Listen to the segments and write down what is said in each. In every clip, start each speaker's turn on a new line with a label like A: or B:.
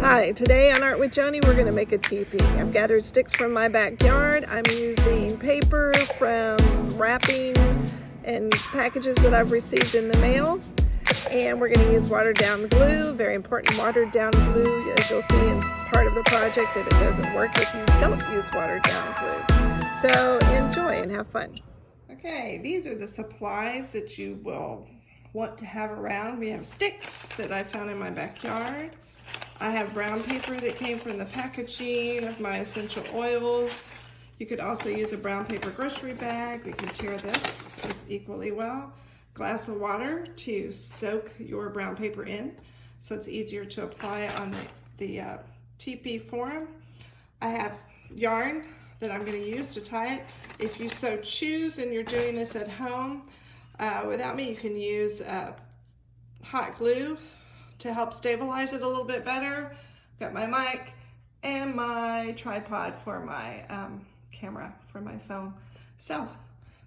A: Hi, today on Art with Joni we're going to make a teepee. I've gathered sticks from my backyard. I'm using paper from wrapping and packages that I've received in the mail. And we're going to use watered down glue, very important watered down glue, as you'll see in part of the project that it doesn't work if you don't use watered down glue. So enjoy and have fun. Okay, these are the supplies that you will want to have around. We have sticks that I found in my backyard. I have brown paper that came from the packaging of my essential oils. You could also use a brown paper grocery bag. We can tear this as equally well. Glass of water to soak your brown paper in so it's easier to apply on the teepee form. I have yarn that I'm going to use to tie it. If you so choose and you're doing this at home without me, you can use hot glue to help stabilize it a little bit better. Got my mic and my tripod for my camera for my phone. So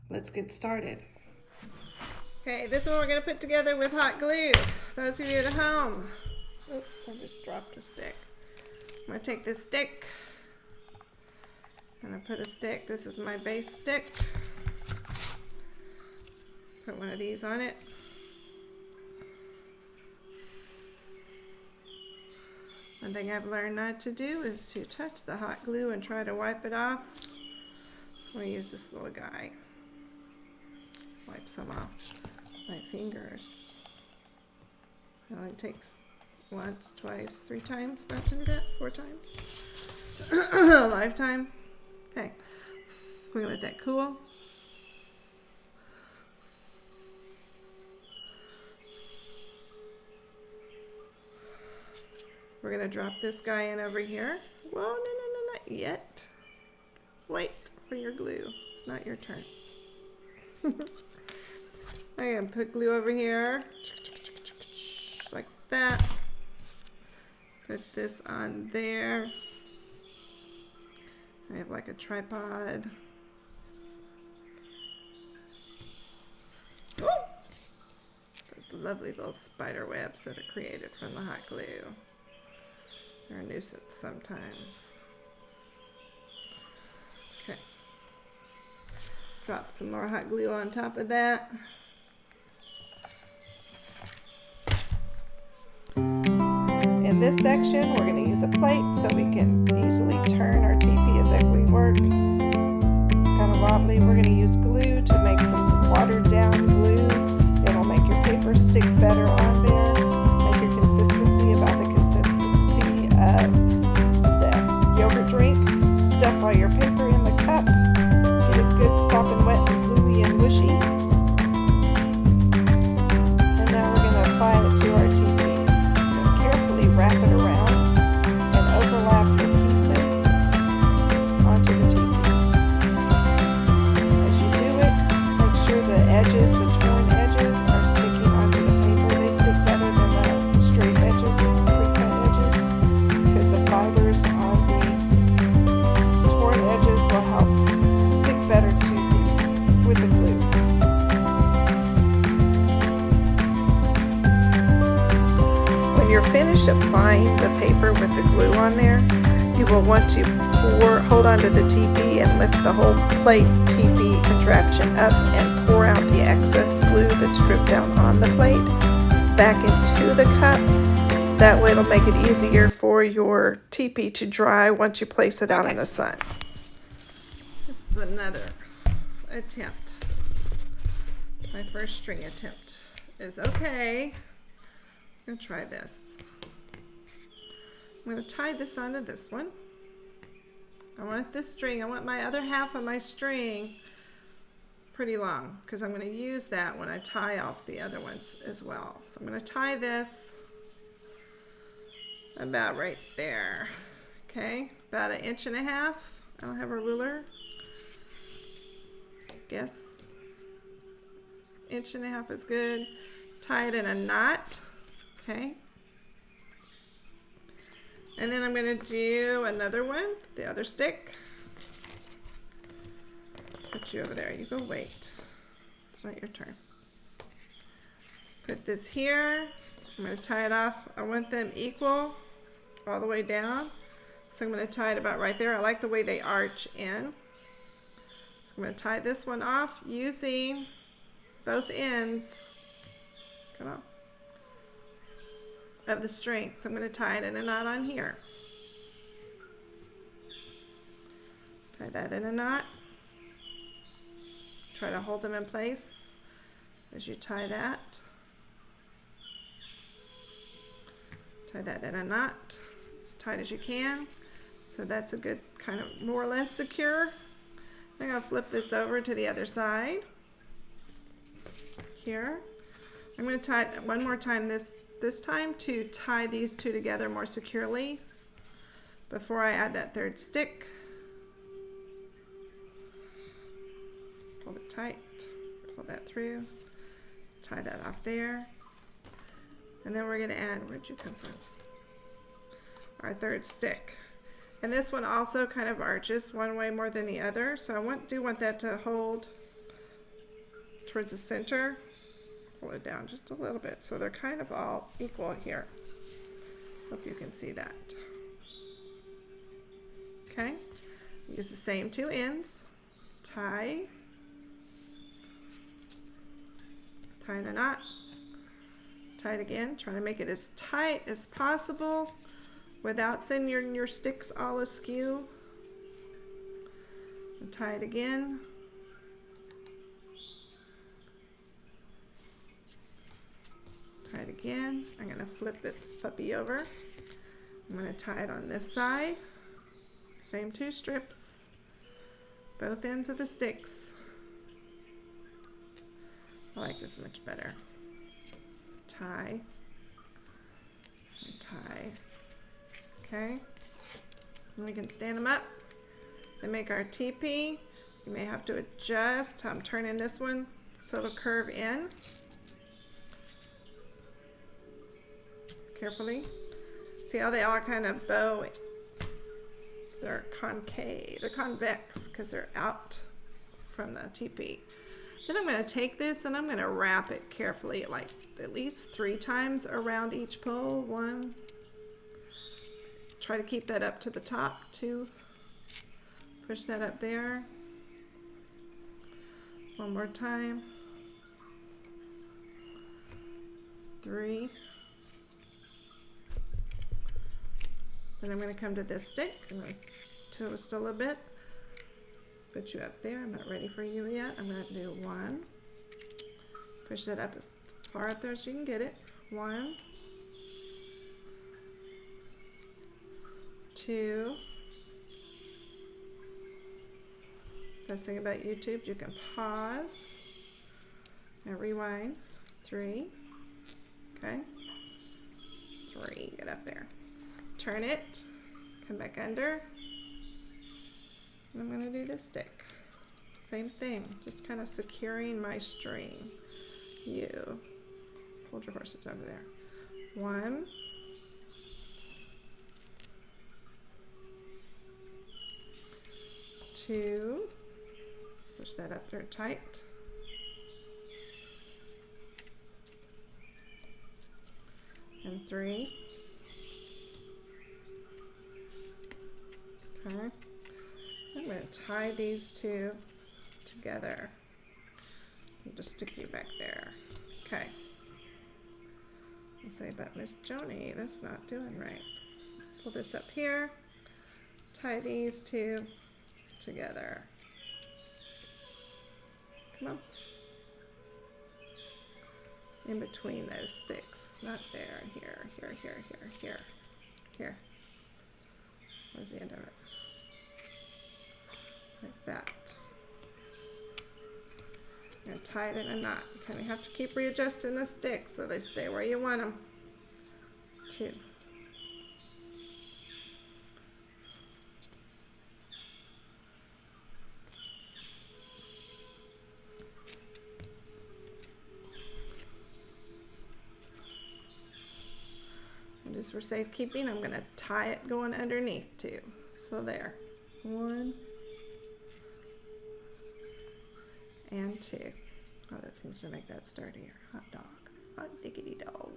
A: let's get started. Okay, this one we're going to put together with hot glue. Those of you at home. Oops, I just dropped a stick. I'm going to take this stick. I'm going to put a stick. This is my base stick. Put one of these on it. One thing I've learned not to do is to touch the hot glue and try to wipe it off. I'm going to use this little guy. Wipe some off my fingers. It only takes once, twice, 3 times not to do that, 4 times. A lifetime. Okay, we're going to let that cool. We're going to drop this guy in over here. Well, no, not yet. Wait for your glue. It's not your turn. I'm going to put glue over here. Like that. Put this on there. I have like a tripod. Oh! Those lovely little spider webs that are created from the hot glue. They're a nuisance sometimes. Okay. Drop some more hot glue on top of that. In this section, we're going to use a plate so we can easily turn our teepee as if we work. It's kind of wobbly. We're going to use glue to make some watered down glue. It'll make your paper stick better on there. Make your consistency about the consistency of the yogurt drink. Stuff all your paper in the cup. Get it good, sopping wet and gluey and mushy. And now we're going to apply it to our teepee. Wrap it around and overlap the pieces onto the teepee. As you do it, make sure the edges, the torn edges, are sticking onto the paper. They stick better than the straight edges and the pre-cut edges because the fibers on the torn edges will help stick better with the glue. When you're finished applying the paper with the glue on there, you will want to hold onto the teepee and lift the whole plate teepee contraption up and pour out the excess glue that's dripped down on the plate back into the cup. That way it'll make it easier for your teepee to dry once you place it out in the sun. This is another attempt. My first string attempt is okay. I'm going to try this. I'm going to tie this onto this one. I want this string, I want my other half of my string pretty long because I'm going to use that when I tie off the other ones as well. So I'm going to tie this about right there. Okay, about 1.5 inches. I don't have a ruler. Guess 1.5 inches is good. Tie it in a knot. Okay, and then I'm going to do another one, the other stick. Put you over there. You go wait. It's not your turn. Put this here. I'm going to tie it off. I want them equal. all the way down. So I'm going to tie it about right there. I like the way they arch in. So I'm going to tie this one off using both ends, come on, of the string. So I'm going to tie it in a knot on here. Tie that in a knot. Try to hold them in place as you tie that. Tie that in a knot as tight as you can. So that's a good kind of more or less secure. I'm going to flip this over to the other side. Here. I'm going to tie it one more time this time to tie these two together more securely before I add that third stick. Pull it tight, pull that through, tie that off there, and then we're going to add, where'd you come from? Our third stick. And this one also kind of arches one way more than the other, so I do want that to hold towards the center. Pull it down just a little bit so they're kind of all equal here. Hope you can see that. Okay, use the same two ends, tie in a knot, tie it again, try to make it as tight as possible without sending your sticks all askew. And tie it again. Tie it again. I'm going to flip this puppy over. I'm going to tie it on this side. Same two strips, both ends of the sticks. I like this much better. Tie and tie. Okay, and we can stand them up and make our teepee. You may have to adjust. I'm turning this one so it'll curve in. Carefully. See how they all kind of bow? They're concave, they're convex because they're out from the teepee. Then I'm going to take this and I'm going to wrap it carefully, like at least 3 times around each pole. 1. Try to keep that up to the top. 2. Push that up there. 1 more time. 3. Then I'm going to come to this stick. I'm going to twist a little bit. Put you up there. I'm not ready for you yet. I'm going to do 1. Push that up as far up there as you can get it. 1, 2. Best thing about YouTube, you can pause and rewind. 3. Okay. 3. Get up there. Turn it. Come back under. I'm going to do this stick. Same thing, just kind of securing my string. You hold your horses over there. 1, 2, push that up there tight. 3. Okay. I'm going to tie these two together. I'll just stick you back there. Okay. I'll say, but Miss Joni, that's not doing right. Pull this up here. Tie these two together. Come on. In between those sticks. Not there. Here, here, here, here, here. Here. Where's the end of it? Like that. I'm going to tie it in a knot. Kind of have to keep readjusting the sticks so they stay where you want them. 2. And just for safekeeping, I'm going to tie it going underneath too. So there. 1. And 2. Oh, that seems to make that sturdier. Hot dog. Hot diggity dog.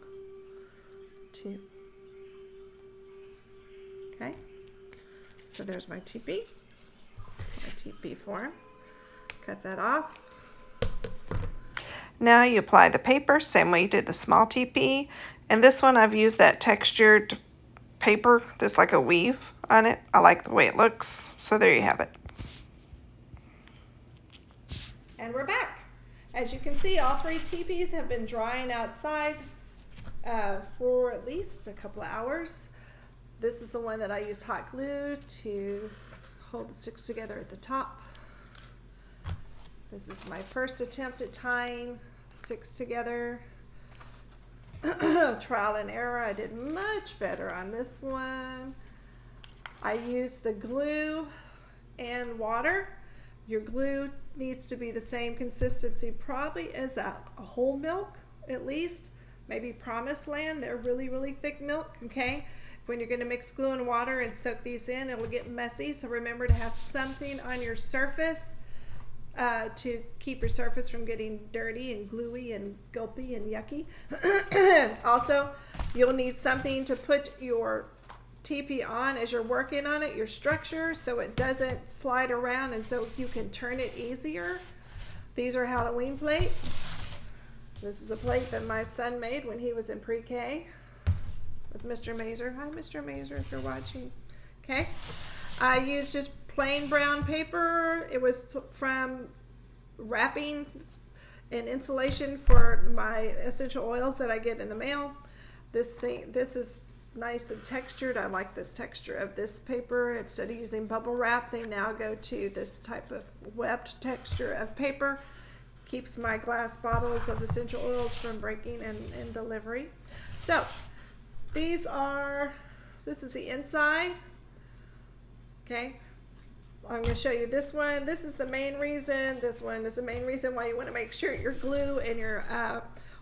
A: 2. Okay, so there's my teepee form. Cut that off. Now you apply the paper, same way you did the small teepee. And this one I've used that textured paper, there's like a weave on it. I like the way it looks, so there you have it. And we're back. As you can see, all 3 teepees have been drying outside for at least a couple of hours. This is the one that I used hot glue to hold the sticks together at the top. This is my first attempt at tying sticks together. Trial and error. I did much better on this one. I used the glue and water. Your glue needs to be the same consistency probably as a whole milk, at least. Maybe Promised Land, they're really thick milk, okay? When you're going to mix glue and water and soak these in, it will get messy, so remember to have something on your surface to keep your surface from getting dirty and gluey and gulpy and yucky. Also, you'll need something to put your teepee on as you're working on it, your structure, so it doesn't slide around and so you can turn it easier. These are Halloween plates. This is a plate that my son made when he was in pre-K with Mr. Mazer. Hi, Mr. Mazer, if you're watching. Okay. I used just plain brown paper. It was from wrapping and insulation for my essential oils that I get in the mail. This is nice and textured. I like this texture of this paper. Instead of using bubble wrap, they now go to this type of webbed texture of paper. Keeps my glass bottles of essential oils from breaking in delivery. So this is the inside. Okay, I'm going to show you this one. This is the main reason. This one is the main reason why you want to make sure your glue and your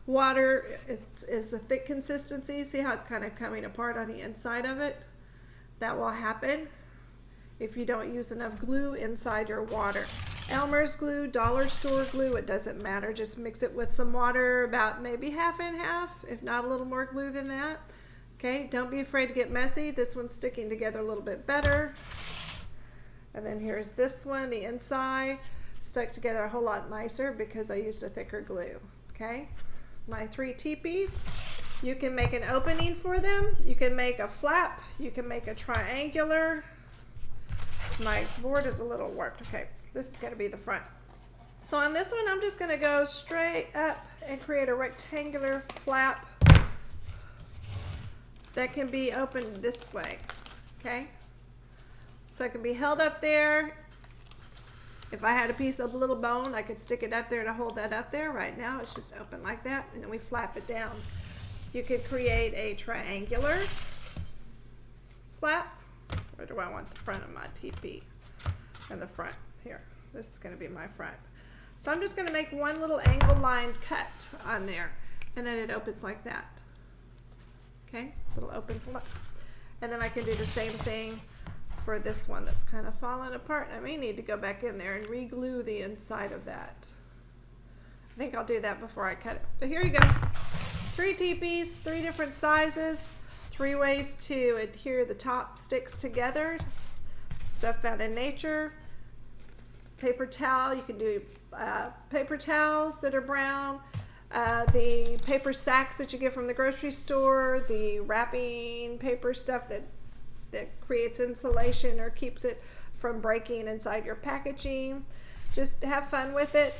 A: water is a thick consistency. See how it's kind of coming apart on the inside of it? That will happen if you don't use enough glue inside your water. Elmer's glue, dollar store glue, it doesn't matter. Just mix it with some water, about maybe half and half, if not a little more glue than that. Okay, don't be afraid to get messy. This one's sticking together a little bit better. And then here's this one, the inside stuck together a whole lot nicer because I used a thicker glue. Okay, my 3 teepees, you can make an opening for them. You can make a flap. You can make a triangular. My board is a little warped. Okay, this is going to be the front. So on this one, I'm just going to go straight up and create a rectangular flap that can be opened this way. Okay, so it can be held up there. If I had a piece of little bone, I could stick it up there to hold that up there. Right now, it's just open like that, and then we flap it down. You could create a triangular flap. Or do I want the front of my teepee? And the front here. This is going to be my front. So I'm just going to make one little angle line cut on there, and then it opens like that. Okay, little open flap. And then I can do the same thing for this one that's kind of fallen apart. I may need to go back in there and re-glue the inside of that. I think I'll do that before I cut it. But here you go. 3 teepees, 3 different sizes, 3 ways to adhere the top sticks together. Stuff found in nature. Paper towel, you can do paper towels that are brown. The paper sacks that you get from the grocery store, the wrapping paper stuff that creates insulation or keeps it from breaking inside your packaging. Just have fun with it.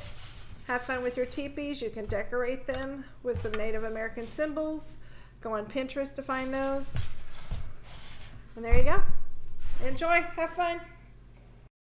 A: Have fun with your teepees. You can decorate them with some Native American symbols. Go on Pinterest to find those. And there you go. Enjoy. Have fun.